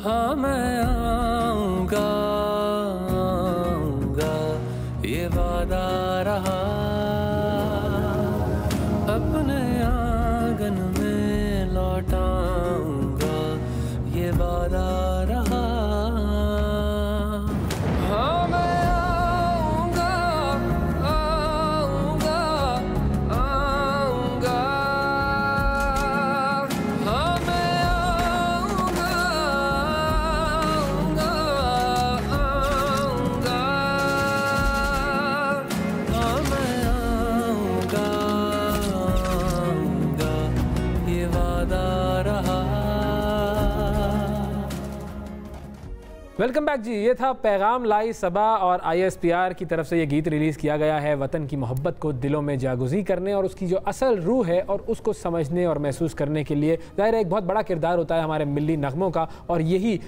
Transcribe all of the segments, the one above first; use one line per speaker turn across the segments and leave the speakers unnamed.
हाँ मैं आऊँगा आऊँगा, ये वादा रहा, अपने आंगन में लौट आऊँगा, ये वादा रहा। हाँ मैं आऊँगा आऊँगा आऊँगा, हाँ मैं आऊँगा आऊँगा आऊँगा, हाँ मैं आऊँगा आऊँगा, ये वादा रहा।
वेलकम बैक जी। ये था पैगाम लाई सबा और ISPR की तरफ से ये गीत रिलीज़ किया गया है वतन की मोहब्बत को दिलों में जागुज़ी करने और उसकी जो असल रूह है और उसको समझने और महसूस करने के लिए। ज़ाहिर है एक बहुत बड़ा किरदार होता है हमारे मिली नगमों का, और यही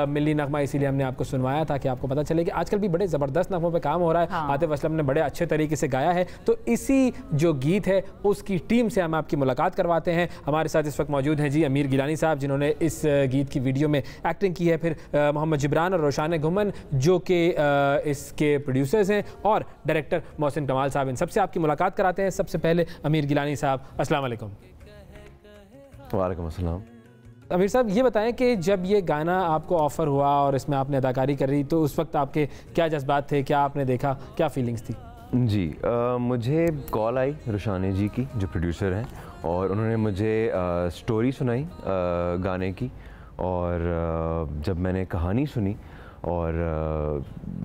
मिली नगमा इसीलिए हमने आपको सुनवाया था कि आपको पता चले कि आजकल भी बड़े ज़बरदस्त नगमों पर काम हो रहा है।
हाँ।
आतिफ असलम ने बड़े अच्छे तरीके से गाया है, तो इसी जो गीत है उसकी टीम से हम आपकी मुलाकात करवाते हैं। हमारे साथ इस वक्त मौजूद हैं जी अमीर गिलानी साहब, जिन्होंने इस गीत की वीडियो में एक्टिंग की है, फिर मोहम्मद जिब्रान और रोशान घुमन जो कि इसके प्रोड्यूसर्स हैं, और डायरेक्टर मोहसिन कमाल साहब। इन सबसे आपकी मुलाकात कराते हैं। सबसे पहले अमीर गिलानी साहब, अस्सलाम वालेकुम।
वालेकुम अस्सलाम।
अमीर साहब ये बताएं कि जब ये गाना आपको ऑफ़र हुआ और इसमें आपने अदाकारी करी, तो उस वक्त आपके क्या जज्बात थे, क्या आपने देखा, क्या फीलिंग्स थी?
जी मुझे कॉल आई रोशानी जी की, जो प्रोड्यूसर हैं, और उन्होंने मुझे स्टोरी सुनाई गाने की, और जब मैंने कहानी सुनी और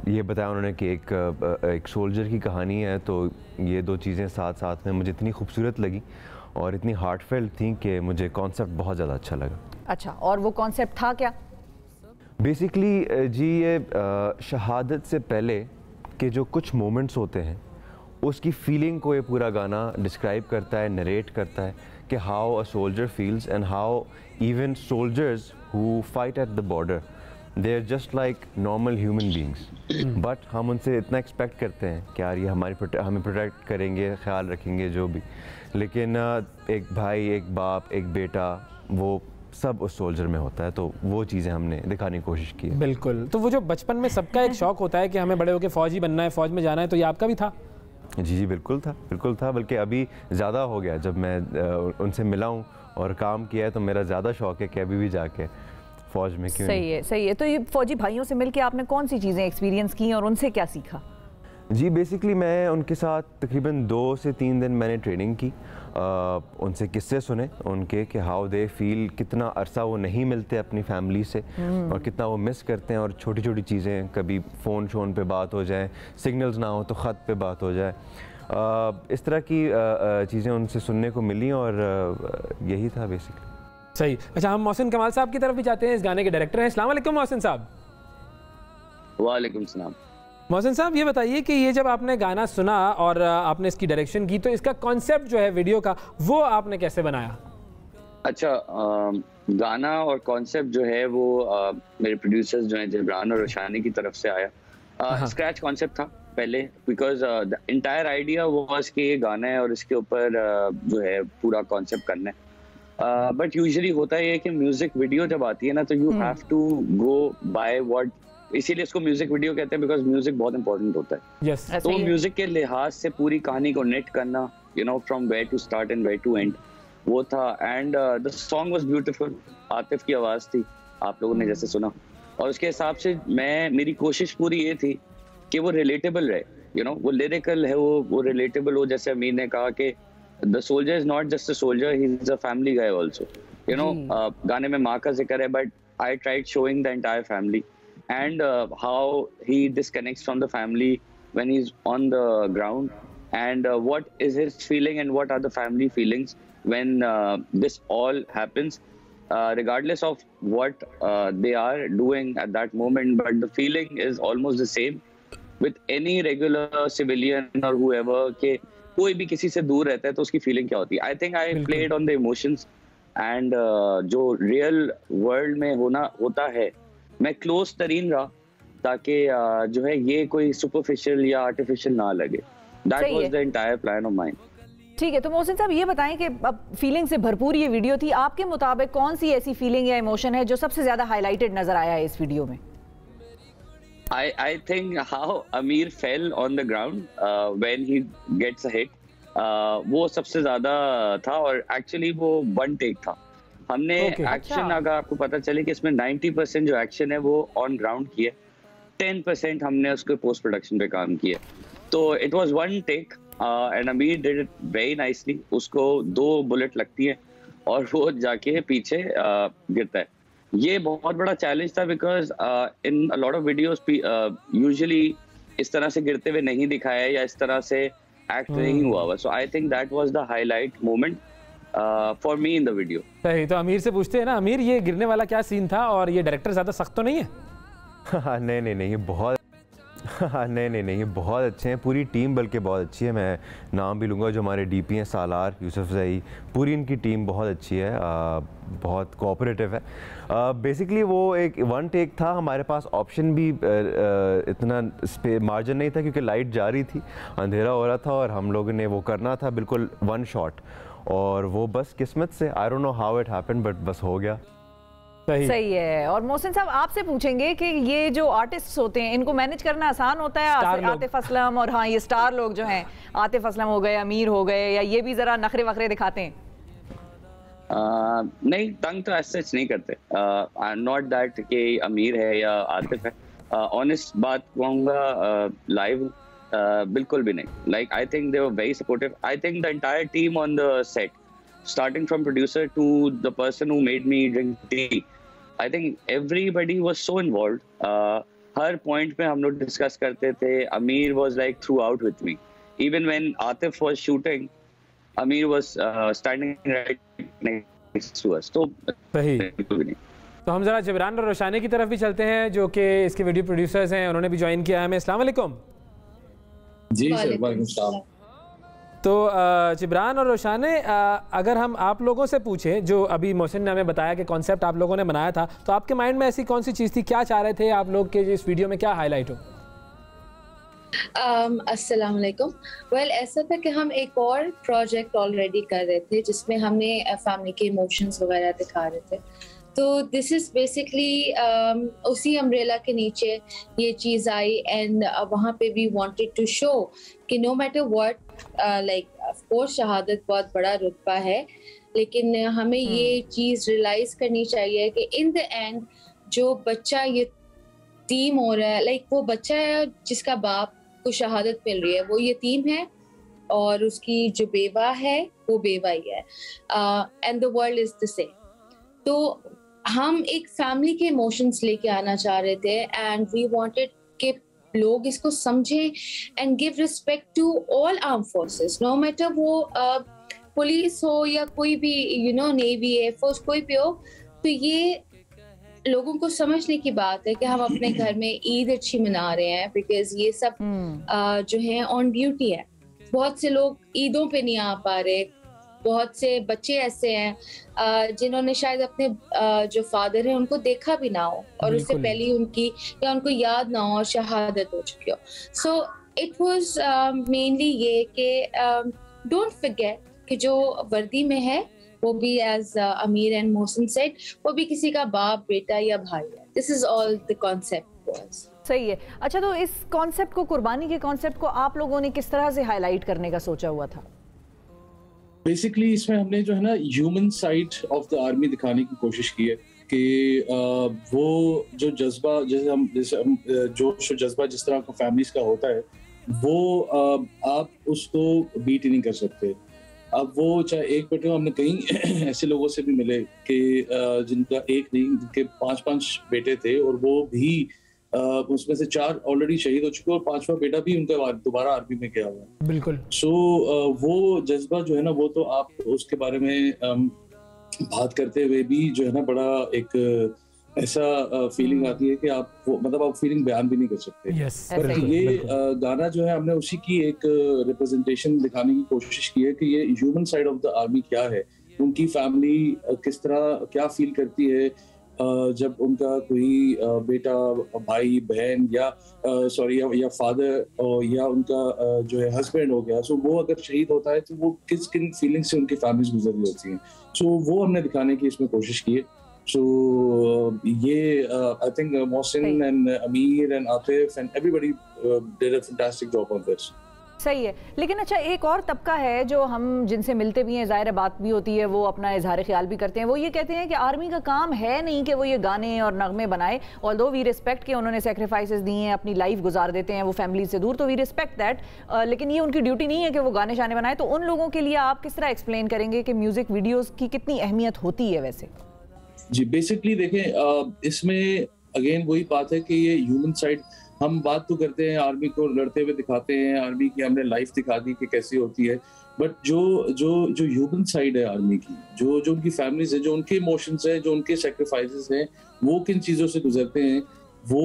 ये बताया उन्होंने कि एक सोल्जर की कहानी है, तो ये दो चीज़ें साथ साथ में मुझे इतनी खूबसूरत लगी और इतनी हार्टफेल्ट थी कि मुझे कॉन्सेप्ट बहुत ज़्यादा अच्छा लगा।
अच्छा, और वो कॉन्सेप्ट था क्या?
बेसिकली जी ये शहादत से पहले के जो कुछ मोमेंट्स होते हैं उसकी फीलिंग को ये पूरा गाना डिस्क्राइब करता है, नरेट करता है कि how a soldier feels and how even soldiers who fight at the border they are just like normal human beings, but हम उनसे इतना एक्सपेक्ट करते हैं कि यार ये हमें प्रोटेक्ट करेंगे, ख्याल रखेंगे जो भी, लेकिन एक भाई, एक बाप, एक बेटा, वो सब उस सोल्जर में होता है। तो वो चीज़ें हमने दिखाने की कोशिश की है।
बिल्कुल। तो वो जो बचपन में सबका एक शौक़ होता है कि हमें बड़े होकर फ़ौजी बनना है, फ़ौज में जाना है, तो ये आपका भी था?
जी जी बिल्कुल था, बल्कि अभी ज़्यादा हो गया। जब मैं उनसे मिला हूँ और काम किया है तो मेरा ज़्यादा शौक़ है कि अभी भी जाके फ़ौज में क्यों नहीं।
सही है। तो ये फ़ौजी भाइयों से मिलके आपने कौन सी चीज़ें एक्सपीरियंस की और उनसे क्या सीखा?
जी बेसिकली मैं उनके साथ तकरीबन 2 से 3 दिन मैंने ट्रेनिंग की, उनसे किस्से सुने उनके कि हाउ दे फील, कितना अरसा वो नहीं मिलते अपनी फैमिली से और कितना वो मिस करते हैं, और छोटी छोटी चीज़ें, कभी फ़ोन शोन पे बात हो जाए, सिग्नल्स ना हो तो ख़त पे बात हो जाए, इस तरह की चीज़ें उनसे सुनने को मिली, और यही था बेसिकली।
सही। अच्छा, हम मोहसिन कमाल साहब की तरफ भी जाते हैं, इस गाने के डायरेक्टर हैं। अस्सलाम वालेकुम मोहसिन साहब।
वालेकुम सलाम।
मोहसिन साहब ये बताइए कि ये जब आपने गाना सुना और आपने इसकी डायरेक्शन की, तो इसका कॉन्सेप्ट जो है वीडियो का, वो आपने कैसे बनाया?
अच्छा, गाना और कॉन्सेप्ट जो है वो मेरे प्रोड्यूसर्स जो हैं जिब्रान और रोशानी की तरफ से आया। स्क्रैच कॉन्सेप्ट था पहले, because the entire idea was कि ये गाना है और इसके ऊपर जो है पूरा कॉन्सेप्ट करना है। बट यूजुअली होता है कि म्यूजिक वीडियो जब आती है ना, तो you have to go by what, इसीलिए इसको म्यूजिक वीडियो कहते हैं, बिकॉज म्यूजिक बहुत इंपॉर्टेंट होता है।
yes.
तो म्यूजिक के लिहाज से पूरी कहानी को नेट करना, you know, from where to start and where to end, वो था। And the song was beautiful. Atif की आवाज थी, आप लोगों ने जैसे सुना, और उसके हिसाब से मेरी कोशिश पूरी ये थी कि वो रिलेटेबल रहे, यू नो, वो लिरिकल है, वो रिलेटेबल हो। जैसे अमीर ने कहा कि the soldier is not just a soldier, he is a family guy also, you know. गाने में माँ का जिक्र है, but I tried showing the entire family and how he disconnects from the family when he's on the ground, and what is his feeling and what are the family feelings when this all happens, regardless of what they are doing at that moment, but the feeling is almost the same with any regular civilian or whoever, के कोई भी किसी से दूर रहता है तो उसकी फीलिंग क्या होती है। I think I played on the emotions, and जो रियल वर्ल्ड में होता है, मैं क्लोज तरीन रहा ताकि जो है ये कोई सुपरफिशियल या आर्टिफिशियल ना लगे। That was the entire plan of mine.
ठीक है, तो मोहसिन साहब ये बताएं कि अब फीलिंग से भरपूर ये वीडियो थी, आपके मुताबिक कौन सी ऐसी फीलिंग या इमोशन है जो सबसे ज्यादा हाईलाइटेड नजर आया है इस वीडियो में?
I think how Amir fell on the ground when he gets a hit, वो सबसे ज्यादा था, और एक्चुअली वो वन टेक था। हमने एक्शन अगर आपको पता चले कि इसमें 90% जो एक्शन है वो ऑन ग्राउंड की है, 10% हमने उसके पोस्ट प्रोडक्शन पे काम किया। तो it was one take and Amir did it very nicely. उसको 2 बुलेट लगती है और वो जाके पीछे गिरता है। ये बहुत बड़ा चैलेंज था because in a lot of videos usually इस तरह से गिरते हुए नहीं दिखाया या इस तरह से एक्ट नहीं हुआ हुआ। So I think that was the highlight moment for me in the video.
सही। तो अमीर से पूछते हैं ना, अमीर ये गिरने वाला क्या सीन था, और ये डायरेक्टर ज्यादा सख्त तो नहीं है?
नहीं, बहुत नहीं, बहुत अच्छे हैं, पूरी टीम बल्कि बहुत अच्छी है। मैं नाम भी लूँगा जो हमारे डीपी हैं, सालार, यूसुफ ज़ई, पूरी इनकी टीम बहुत अच्छी है, बहुत कोऑपरेटिव है। बेसिकली वो एक वन टेक था, हमारे पास ऑप्शन भी इतना मार्जिन नहीं था क्योंकि लाइट जा रही थी, अंधेरा हो रहा था और हम लोगों ने वो करना था बिल्कुल वन शॉट, और वो बस किस्मत से, I don't know how it happened, but बस हो गया।
सही है। और मोहसिन साहब आपसे पूछेंगे कि ये जो आर्टिस्ट्स होते हैं इनको मैनेज करना आसान होता है? आतिफ असलम और हाँ ये स्टार लोग जो हैं, आतिफ असलम हो गए, अमीर हो गए, या ये भी जरा नखरे वखरे दिखाते हैं?
नहीं, तंग तो ऐसे नहीं करते। नॉट दैट कि अमीर है या आतिफ है। ऑनेस्ट बात कहूँगा, लाइव बिल्कुल भी नहीं। Like I think they were very supportive. I think the entire team on the set, starting from producer to the person who made me drink tea, I think everybody was so involved. Her point पे हम लोग discuss करते थे। Amir was like throughout with me. Even when Atif was shooting, Amir was standing right next to us. तो
सही। तो हम जरा जिब्रान और रोशानी की तरफ भी चलते हैं जो कि इसके वीडियो प्रोड्यूसर्स हैं, उन्होंने भी ज्वाइन किया है हमें। अस्सलाम वालेकुम।
जी सर, वालेकुम सलाम।
तो जिब्रान और रोशाने, अगर हम आप लोगों से पूछें, जो अभी मोहसिन ने हमें बताया कि कॉन्सेप्ट आप लोगों ने बनाया था, तो आपके माइंड में ऐसी कौन सी चीज़ थी, क्या चाह रहे थे आप लोग के इस वीडियो में क्या हाईलाइट हो?
अस्सलाम वालेकुम। वेल, ऐसा था कि हम एक और प्रोजेक्ट ऑलरेडी कर रहे थे जिसमें हमने फैमिली के इमोशंस वगैरह दिखा रहे थे। तो दिस इज़ बेसिकली उसी अम्ब्रेला के नीचे ये चीज़ आई, एंड वहाँ पे वी वांटेड टू शो कि no matter what, like of course शहादत बहुत बड़ा रुतबा है, लेकिन हमें ये चीज़ रियलाइज करनी चाहिए कि इन द एंड जो बच्चा यतीम हो रहा है, लाइक वो बच्चा है जिसका बाप को शहादत मिल रही है, वो यतीम है, और उसकी जो बेवा है वो बेवा ही है, and the world is the same. तो हम एक फैमिली के इमोशंस लेके आना चाह रहे थे, एंड वी वांटेड कि लोग इसको समझें and give respect to all arm forces, no matter वो पुलिस हो या कोई भी नेवी, एयरफोर्स, कोई भी हो। तो ये लोगों को समझने की बात है कि हम अपने घर में ईद अच्छी मना रहे हैं, बिकॉज ये सब जो है ऑन ड्यूटी है। बहुत से लोग ईदों पे नहीं आ पा रहे, बहुत से बच्चे ऐसे हैं जिन्होंने शायद अपने जो फादर हैं उनको देखा भी ना हो, और उससे पहले उनकी या उनको याद ना हो और शहादत हो चुकी हो। सो इट वाज मेनली ये कि डोंट फॉरगेट कि जो वर्दी में है वो भी, एज अमीर एंड मोहसिन सेड, वो भी किसी का बाप, बेटा या भाई है। This is all the concept was.
सही है। अच्छा, तो इस कॉन्सेप्ट को, कुर्बानी के कॉन्सेप्ट को आप लोगों ने किस तरह से हाईलाइट करने का सोचा हुआ था?
बेसिकली इसमें हमने जो है ना human side of the army दिखाने की कोशिश की है कि वो जो जज्बा, जैसे हम जोश और जज्बा जिस तरह का फैमिलीज का होता है, वो आप उसको बीट ही नहीं कर सकते। अब वो चाहे एक बेटे, हमने कई ऐसे लोगों से भी मिले कि जिनका एक नहीं, जिनके 5-5 बेटे थे, और वो भी उसमें से 4 ऑलरेडी शहीद हो चुके और 5वां बेटा भी उनका दोबारा आर्मी में गया हुआ।
बिल्कुल।
सो वो जज्बा जो है ना, वो तो आप उसके बारे में बात करते हुए भी जो है ना बड़ा एक ऐसा फीलिंग आती है कि आप मतलब आप फीलिंग बयान भी नहीं कर सकते।
yes,
पर ये गाना जो है, हमने उसी की एक रिप्रेजेंटेशन दिखाने की कोशिश की है कि ये human side of the army क्या है, उनकी फैमिली किस तरह क्या फील करती है, जब उनका कोई बेटा, भाई, बहन या सॉरी या फादर या उनका जो है हस्बैंड हो गया, सो वो अगर शहीद होता है तो वो किस किन फीलिंग्स से उनकी फैमिलीज गुजर रही होती हैं, सो वो हमने दिखाने की इसमें कोशिश की है। सो ये आई थिंक मोहसिन एंड अमीर and Atif and everybody did a fantastic job on this.
सही है। लेकिन अच्छा, एक और तबका है जो हम जिनसे मिलते भी हैं, ज़ाहिर बात भी होती है, वो अपना इजहार ख्याल भी करते हैं। वो ये कहते हैं कि आर्मी का काम है नहीं कि वो ये गाने और नगमे बनाए, ऑल्दो वी रिस्पेक्ट कि उन्होंने सेक्रीफाइसेस दिए हैं, अपनी लाइफ गुजार देते हैं वो फैमिली से दूर, तो वी रिस्पेक्ट दैट, लेकिन ये उनकी ड्यूटी नहीं है कि वो गाने शाने बनाए। तो उन लोगों के लिए आप किस तरह एक्सप्लेन करेंगे कि म्यूज़िक वीडियोज़ की कितनी अहमियत होती है वैसे?
जी, बेसिकली देखें, इसमें अगेन वही बात है कि ये ह्यूमन साइड, हम बात तो करते हैं आर्मी को लड़ते हुए दिखाते हैं, आर्मी की हमने लाइफ दिखा दी कि कैसी होती है, बट जो ह्यूमन साइड है आर्मी की, जो उनकी फैमिलीज है, जो उनके इमोशंस हैं, जो उनके सेक्रीफाइसेस हैं, वो किन चीज़ों से गुजरते हैं, वो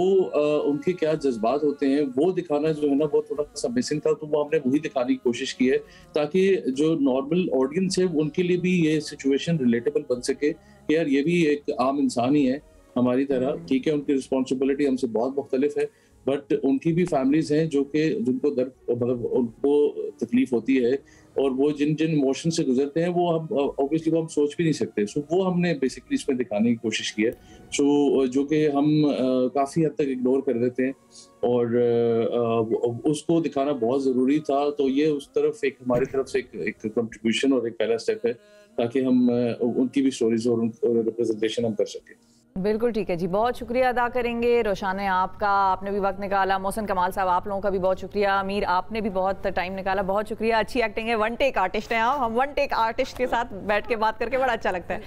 उनके क्या जज्बात होते हैं, वो दिखाना जो है ना वो थोड़ा सा मिसिंग था। तो वो हमने वही दिखाने की कोशिश की है ताकि जो नॉर्मल ऑडियंस है उनके लिए भी ये सिचुएशन रिलेटेबल बन सके कि यार ये भी एक आम इंसान ही है हमारी तरह, ठीक है, उनकी रिस्पॉन्सिबिलिटी हमसे बहुत मुख्तलिफ है, बट उनकी भी फैमिलीज हैं जिनको दर्द, मतलब उनको तकलीफ होती है, और वो जिन इमोशन से गुजरते हैं वो हम ऑब्वियसली वो हम सोच भी नहीं सकते। सो वो हमने बेसिकली इसमें दिखाने की कोशिश की है, सो जो कि हम काफ़ी हद तक इग्नोर कर देते हैं, और उसको दिखाना बहुत ज़रूरी था। तो ये उस तरफ एक हमारी तरफ से एक कंट्रीब्यूशन और एक पहला स्टेप है ताकि हम उनकी भी स्टोरीज और रिप्रेजेंटेशन हम कर सकें।
बिल्कुल ठीक है जी, बहुत शुक्रिया अदा करेंगे रोशाने आपका, आपने भी वक्त निकाला। मोहसिन कमाल साहब, आप लोगों का भी बहुत शुक्रिया। अमीर, आपने भी बहुत टाइम निकाला, बहुत शुक्रिया। अच्छी एक्टिंग है, वन टेक आर्टिस्ट हैं आप, हम वन टेक आर्टिस्ट के साथ बैठ के बात करके बड़ा अच्छा लगता है।